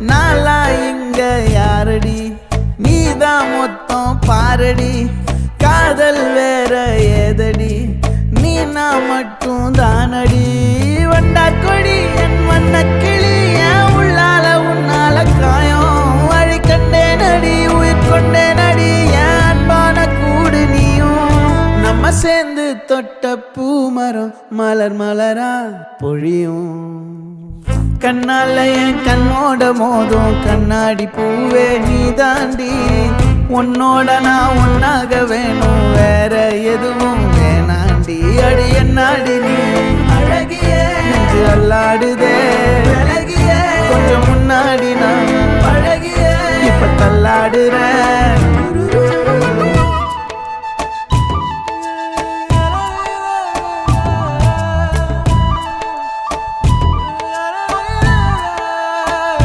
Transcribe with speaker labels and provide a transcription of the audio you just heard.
Speaker 1: நாளா இங்க யாரடி நீதான் மொத்தம் பாரடி காதல் வேற ஏதடி நீ நான் மட்டும் தானடி வண்டா கொடி என் வண்ண கிளி என் உள்ளால உன்னால காயம் வழி கண்டே நடி உயிர் கொண்டே நடி என் அன்பான கூடு நீயும் நம்ம சேர்ந்து தொட்ட பூமரம் மலர் மலரா பொழியும் கண்ணால என் கண்ணோட மோதும் கண்ணாடி பூவே நீ தாண்டி உன்னோட நான் ஒன்னாக வேணும் வேற எதுவும் வேணாண்டி அடி என்னாடி நீ அழகிய நெஞ்சு அல்லாடுதே அழகிய கொஞ்சம் முன்னாடி நான் அழகிய இப்ப தள்ளாடுற